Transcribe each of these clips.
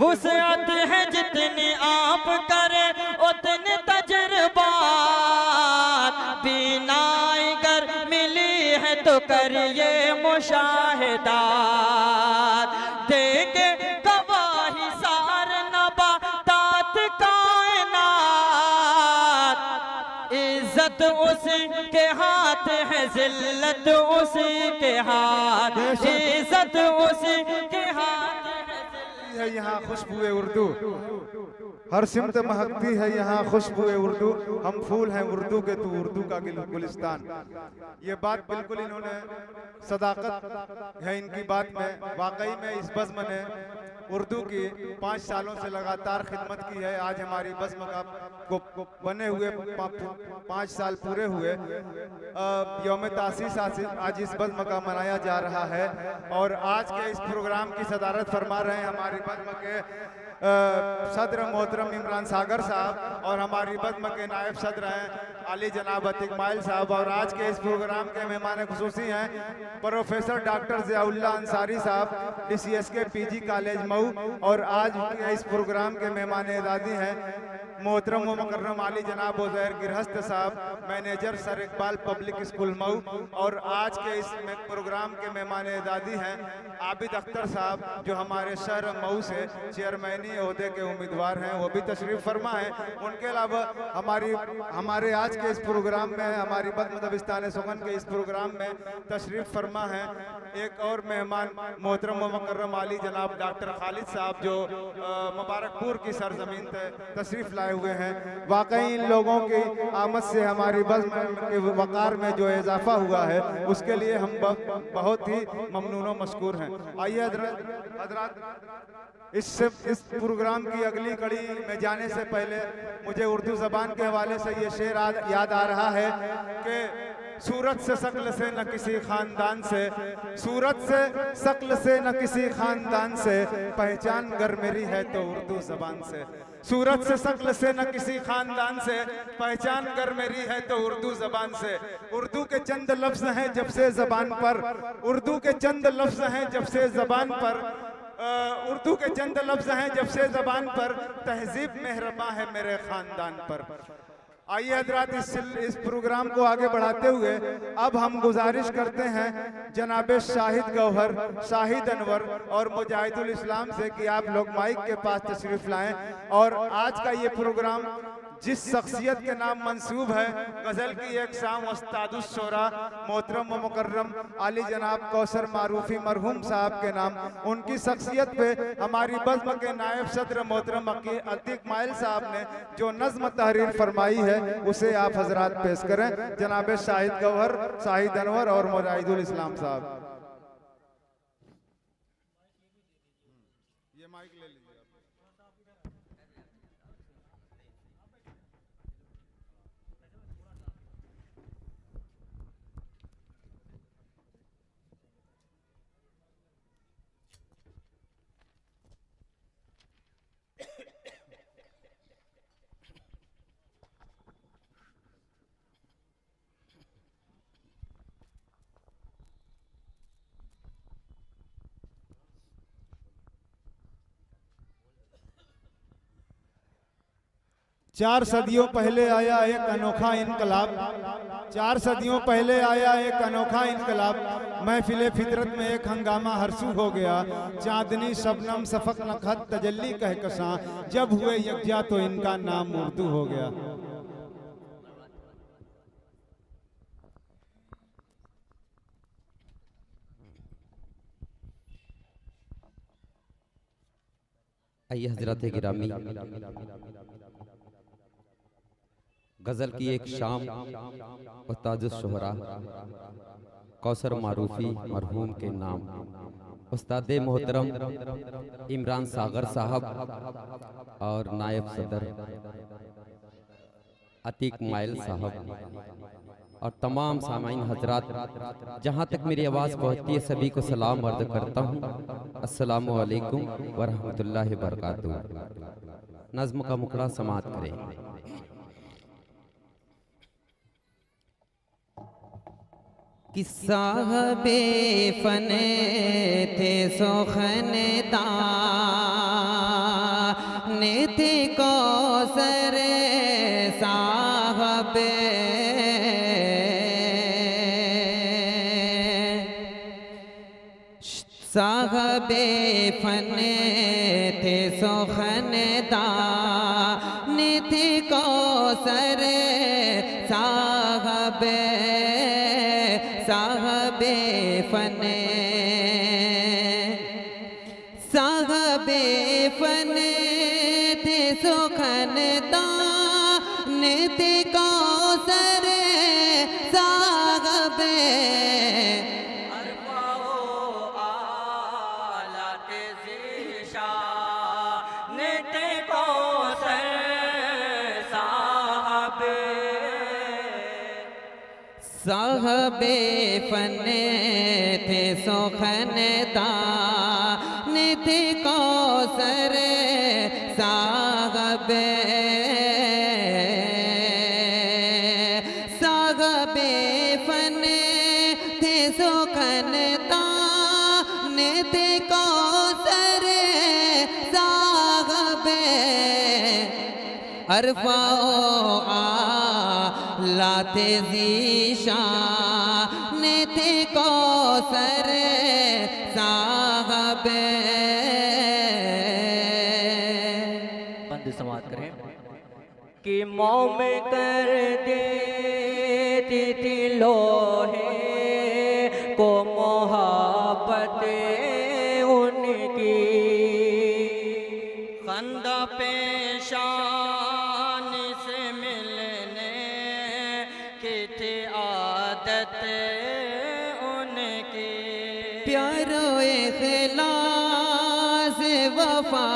वुसअत है जितनी आप करे उतने तजुर्बात, बीनाई गर मिली है तो करिए मुशाहिदात, देंगे गवाही सार नबातात कायनात, इज्जत उसी के हाथ है जिल्लत उसी के हाथ, इज्जत उसी के हाथ है यहाँ खुशबुए उर्दू, हर सिमत महकती है यहाँ खुशबुए उर्दू, हम फूल हैं उर्दू के तू उर्दू का गुलिस्तान। ये बात बिल्कुल इन्होंने सदाकत है इनकी बात में। वाकई में इस बज़्म ने उर्दू की 5 सालों से लगातार खिदमत की है। आज हमारी बज़्म को बने हुए 5 साल पूरे हुए। यौम तासीस आज इस बज़्म का मनाया जा रहा है और आज के इस प्रोग्राम की सदारत फरमा रहे हैं हमारी बज़्म के सदर मोहतरम इमरान सागर साहब और हमारी बज़्म के नायब सदर हैं अली जनाब अतीक माइल साहब। और आज के इस प्रोग्राम के मेहमान खुसूसी हैं प्रोफेसर डॉक्टर ज़ियाउल्लाह अंसारी साहब, DCSK PG कॉलेज मऊ। और आज के इस प्रोग्राम के मेहमान एज़ाज़ी हैं मोहतरम व मुकर्रम आली जनाब उज़ैर गिरहस्त साहब, manager sir Iqbal public school Mau. और आज के इस प्रोग्राम के मेहमान एज़ाज़ी हैं आबिद अख्तर साहब, जो हमारे शहर मऊ से चेयरमैनी ओहदे के उम्मीदवार हैं, वो भी तशरीफ़ फरमा है। उनके अलावा हमारे आज के इस प्रोग्राम में हमारी बज़्म दबिस्तान सुगन के इस प्रोग्राम में तशरीफ़ फरमा है एक और मेहमान मोहतरम व मुकर्रम आली जनाब डॉक्टर खालिद साहब, जो मुबारकपुर की सरजमीन से तशरीफ़ लाए हुए हैं। वाकई इन लोगों की आमद से हमारी बज़्म के वक़ार में जो इजाफा हुआ है उसके लिए हम बहुत ही ममनून व मशकूर हैं। आइए हज़रात, इस प्रोग्राम की अगली कड़ी में जाने से पहले मुझे उर्दू ज़बान के हवाले से ये शेर याद आ रहा है कि सूरत से शक्ल से न किसी ख़ानदान से, सूरत से शक्ल से न किसी ख़ानदान से, पहचान गर मेरी है तो उर्दू ज़बान से। सूरत से शक्ल से न किसी ख़ानदान से, पहचान गर मेरी है तो उर्दू ज़बान से। उर्दू के चंद लफ्ज़ हैं जब से ज़बान पर, उर्दू के चंद लफ्ज़ हैं जब से ज़बान पर, उर्दू के चंद लफ्ज़ हैं जब से ज़बान पर, तहज़ीब मेहरबां है मेरे ख़ानदान पर। आइए हज़रात, इस प्रोग्राम को आगे बढ़ाते हुए अब हम गुजारिश करते हैं जनाब शाहिद गौहर, शाहिद अनवर और मुजाहिदुल इस्लाम से कि आप लोग माइक के पास तशरीफ़ लाएं और आज का ये प्रोग्राम जिस शख्सियत के नाम मंसूब है, गज़ल की एक शाम उस्तादुश शोरा मोहतरम व मुकर्रम आली जनाब कौसर मारूफी मरहूम साहब के नाम, उनकी शख्सियत पे हमारी बज़्म के नायब सदर मोहतरम अतीक माइल साहब ने जो नज़्म तहरीर फरमाई है उसे आप हज़रात पेश करें। जनाब शाहिद गौहर, शाहिद अनवर और मुजाहिदुल इस्लाम साहब। ये माइक ले लीजिए। चार सदियों पहले आया एक अनोखा इनकलाब, 4 सदियों पहले आया एक अनोखा इनकलाब, महफिले फितरत में एक हंगामा हरसू हो गया, चांदनी शबनम सफक नखत तजल्ली कहकशां, जब हुए यकजा तो इनका नाम उर्दू हो गया। आइए हजरत गिरामी, गज़ल की एक शाम उस्तादुश शोहरा कौसर मारूफी मरहूम के नाम उस्ताद मोहतरम इमरान सागर साहब और नायब सदर अतीक माइल साहब और तमाम सामाईन हजरात, जहाँ तक मेरी आवाज़ पहुँचती है सभी को सलाम अर्ज़ करता हूँ। अस्सलामु अलैकुम व रहमतुल्लाहि व बरकातुहू। नज़्म का मुखड़ा समात करें। कि साहबे फने थे सोखनदान, थे कौसर साहबे साहबे फन थे सुखनदान थे कौसर साहबे साहबे फन साहबे फन थे सुखनदान थे कौसर साहबे साहबे फन थे सुखनदान थे कौसर साहबे साहबे फन थे सुखनदान थे कौसर साहबे अरफाओ लाते ज़ीशान थे कौसर साहबे। बंद समात करें कि मौम कर देती थी लोहे को मोहब्बत उनकी खंदा पेशान से मिलने की थी आदत उनकी प्यारो इखलास वफा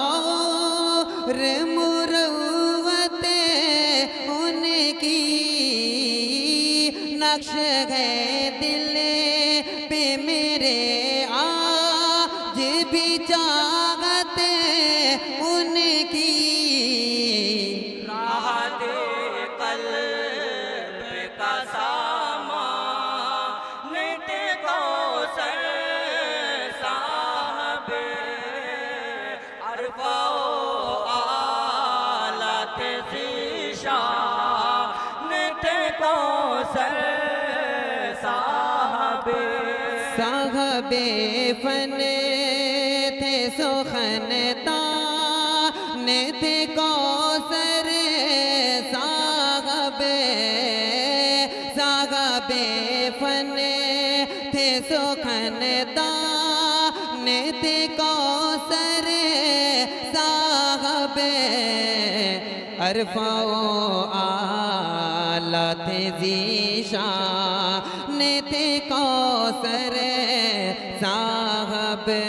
और मुरव्वत उनकी नक्श है दिल पे मेरे आज भी चाहत उनकी राहत क़ल्ब का सामान थे कौसर साहबे अरफाओ आलात ज़ीशान थे कौसर साहबे साहबे फन थे सुखनदान थे कौसर साहबे साहबे फन थे सुखनदान थे कौसर साहबे अरफाओ आला थे ज़ीशान थे कौसर साहबे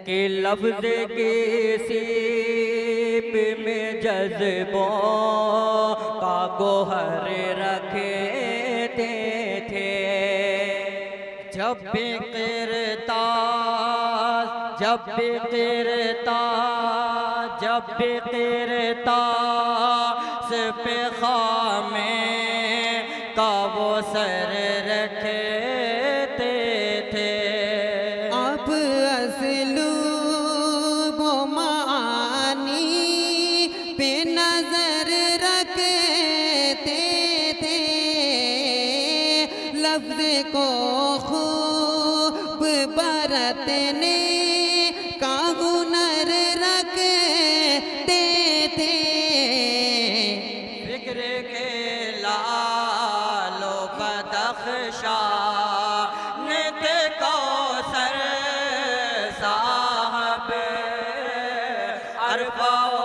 के लफ्ज़ की सीप में जज्बों का गोहर रखे थे जब भी किरतास जब भी किरतास पे खामे का वो सर रखे थे अब असलूब व मानी पे नजर रखते थे लफ्ज़ को खूब बरतने का हुनर रखते थे फिक्र के लालो बदख्शान थे कौसर साहबे अरफाओ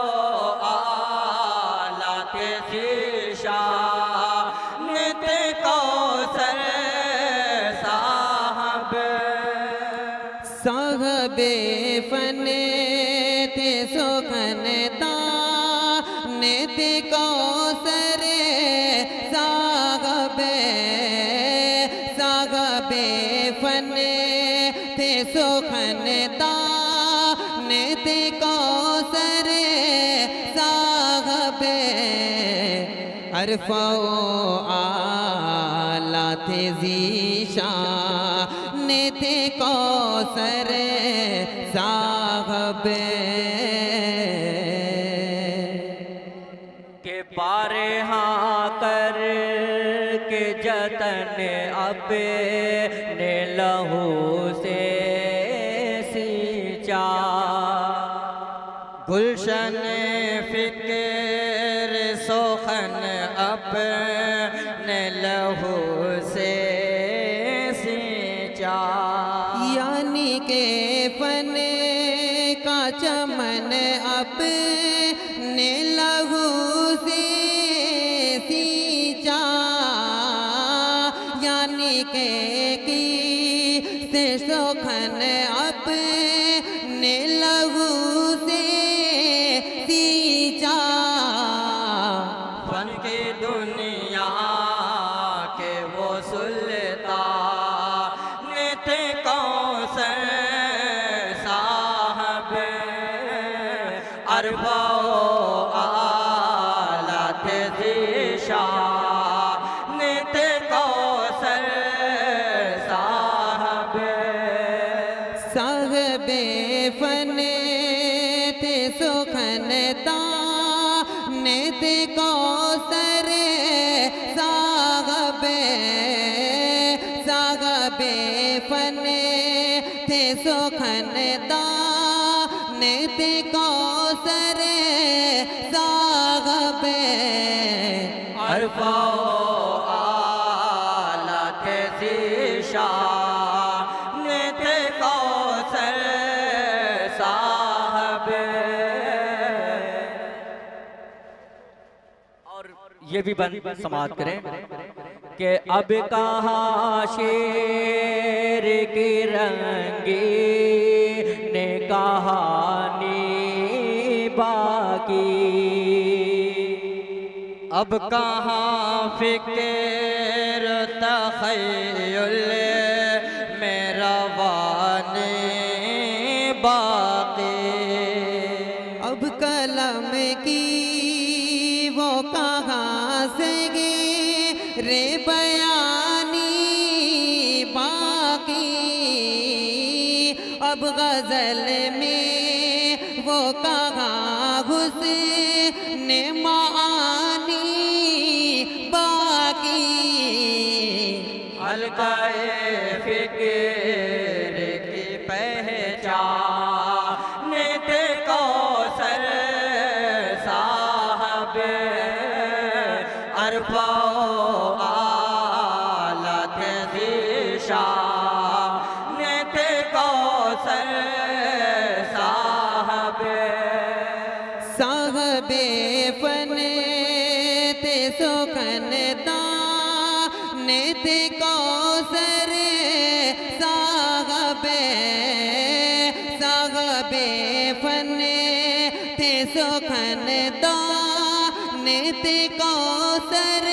आलात ज़ीशान थे कौसर साहबे साहबे फन थे सुखनदान थे कौसर साहबे साहबे फन थे सुखनदान थे कौसर साहबे अरफाओ आला थे ज़ीशान थे कौसर सा साहब के पारे हाँ कर के जतन अपने लहू से सींचा गुलशन फिक्र सोखन अपने लहू से सींचा यानी के फन का चमन अपने लहू से सींचा यानी के की से सोखन अपने लहू से सींचा फन की दुनिया के वो सुल्तान थे कौसर साहब अरबा आला थे ज़ीशान थे कौसर साहब साहब फन थे सुखन दान थे कौसर साहब साहब फन थे सुखन दान थे कौसर साहब अरबा आला थे ज़ीशान थे कौसर साहब। और ये भी बन समाप्त करें कि अब कहाँ शेर की रंगी ने कहानी बाकी अब कहाँ फिक्र तख़य्युल में रवाने बाकी अब कलम की वो कहाँ से गे रे बयानी बाकी अब गजल में वो कहाँ घुस ने मानी बाकी हल्काए फिक्र की पहचान थे कौसर साहब अरबा आला थे ज़ीशान थे कौसर साहब साहब फन ते सुखन दान ते कौसर साहब साहब फन ते सुखन दान ते कौसर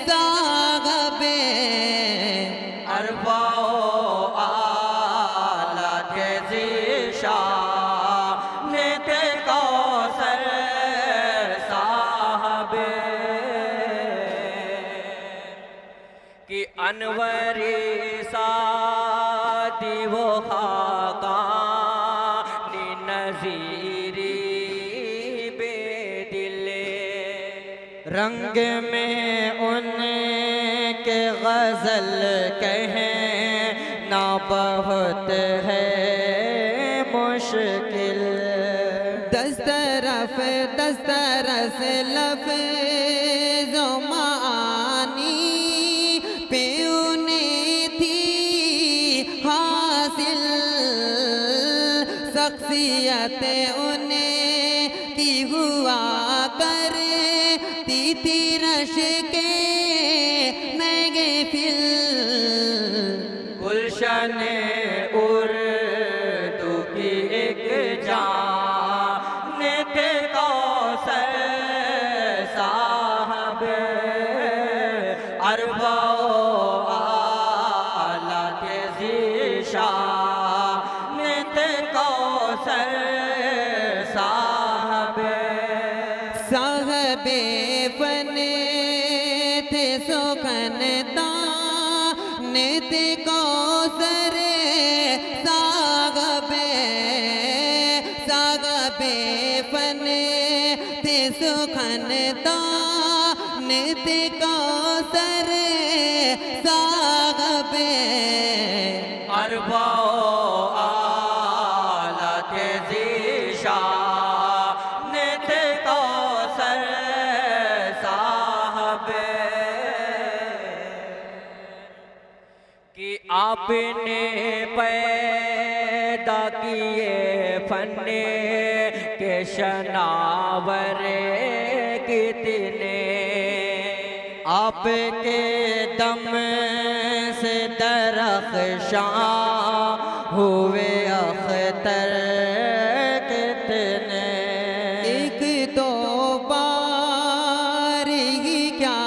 साहब अरबा आला थे ज़ीशान थे कौसर साहब कि अनवरी सादी वो खाकानी नज़ीरी बेदिले रंग में उनके गज़ल कहें ना बहुत है मुश्किल दस्तरफ दस्तरस लफ्ज़ो मानी पे उन्हें थी हासिल शख्सियत उन्हें की हुआ करती थी रश के महफिल गुलशन उर्दू की एक जान थे कौसर साहब अरबा आला थे ज़ीशान थे कौसर साहब साहब फन थे सुखन दान थे कौसर साहब बेफन थे सुखन दानित कौसर सागबे अरबाओ आला थे जीशा नित कौसर साहबे कि आपने पैदा किए फन्ने के शनावरे कितने आपके दम से दरख्शां हुए अख्तर कितने एक दो बार ही क्या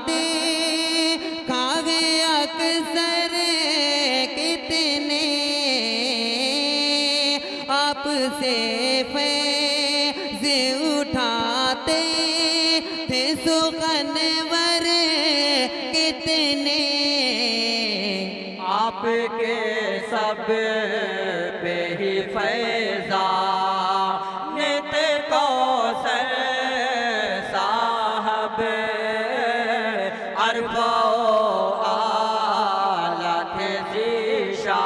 दे खागे अक्सर कितने आपसे फैज़ उठाते थे सुखनवर कितने आपके सब पे ही फैज़ा नित कौसर साहब अरबाओ आला थे जीशा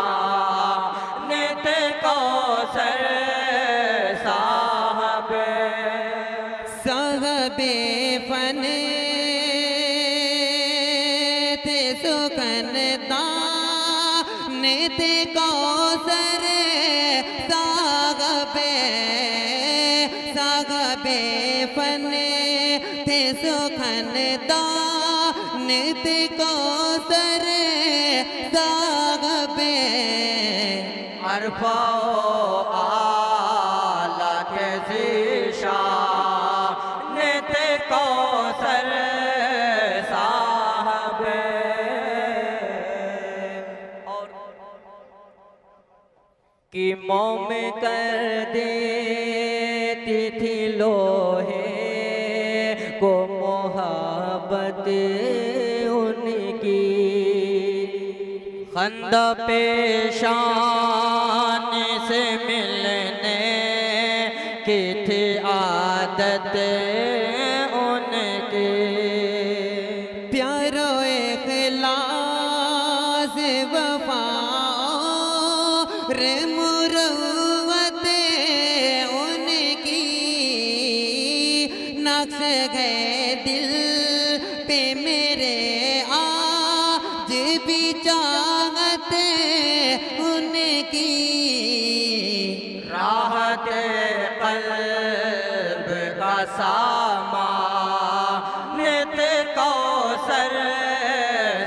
नित कौसर साहब साहबे फन थे सुखन दानित कौसर सागबे सागबे फन थे सुखन दानित कौसर सागबे अरबाओ आला थे जीशा नित कौसर साहब और कि मोम कर देती थी लोहे को मोहब्बत उनकी खंदा पेशान से मिलने की थी आदत उनकी प्यारो इखलास वफा रे मुरवत उनकी नक्श गए दिल पे मेरे आज भी चाहत उनकी राहत कल्ब का सामा नित कौसर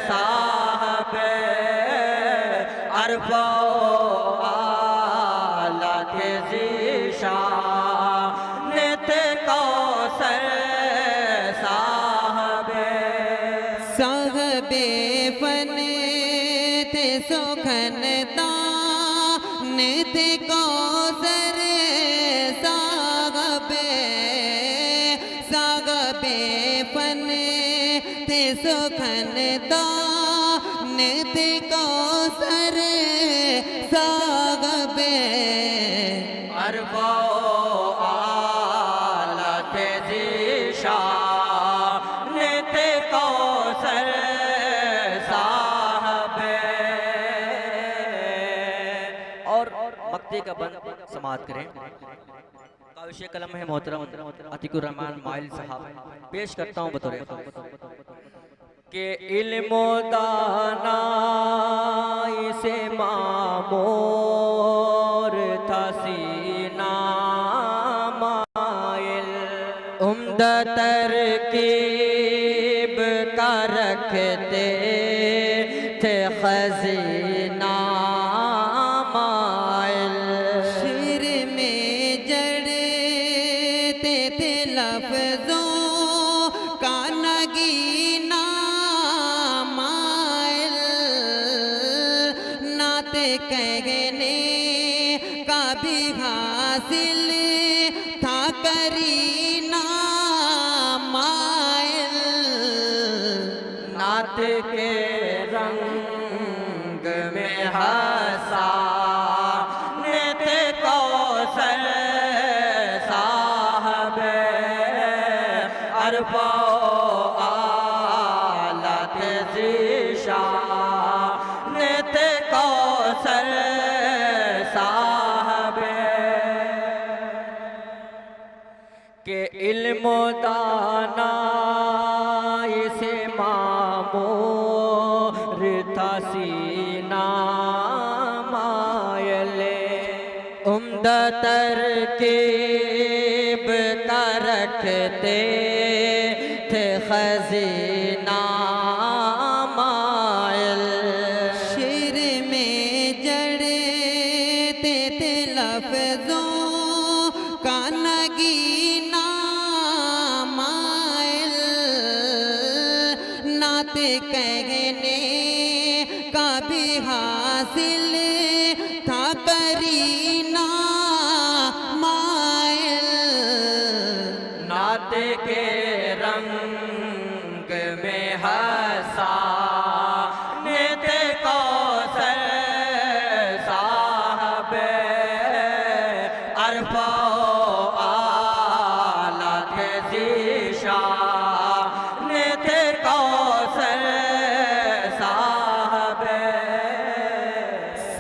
साहब अरबाओ आला थे जीशा नित कौसर साहब साहबे फन थे सुखन दानित कौसर सागबे सागबे फन थे सुखन दानित कौसर सागबे अरबाओ आला थे जीशा नित कौसर साहब और मक्ते का बंद समाप्त करें। काविश कलम है मोहतरम अतीकुर रहमान माइल साहब पेश करता हूँ बतौर के इल्मो दानाई से मामूर था सीना माइल उम्दा तरकीब का रखते थे खजीना माइल सिर में जड़ते थे लफ्जों का नगीना माइल नाते कहने का भी हासिल था करीना माइल नात के रंग में हंसा नित कौसर अरफा आलत ज़ीशा नेते कौसर साहबे के इल्म दाना इसे मामूर था सीना मायले उम्दा तरकीब का रखते थे खजीना मायल शेर में जड़ते थे लफ्जों का नगीना मायल नाते कहने का भी हासिल था करीना मायल नाते के रंग में हंसा नेते कौसर साहबे अरफा आलत ज़ीशा नेते कौसर साहबे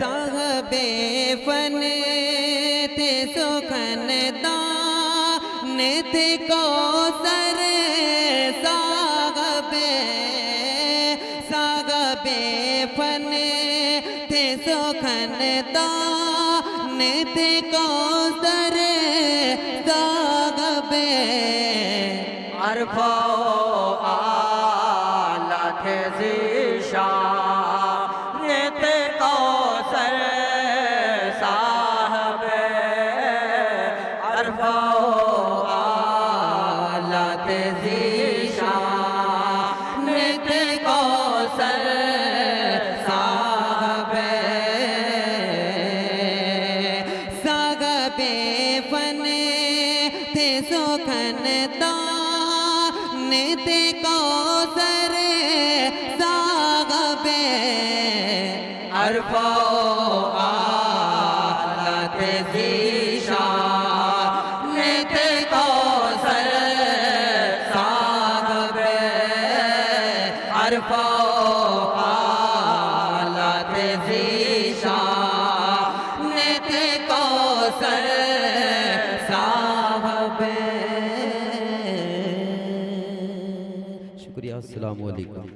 साहबे फन थे सुखन दान थे कौसर साहबे साहबे फन थे सुखन दान थे कौसर साहबे अरफा आलत ज़ीशा नेते कौसर साहबे अरफा आलत ज़ीशा नेते कौसर साहबे साहबे फन थे सुखन दान थे कौसर साहबे अरफा आलत ज़ीशा नेते कौसर साहबे अरफा आलत ज़ीशा नेते कौसर साहबे। शुक्रिया। अस्सलामु अलैकुम।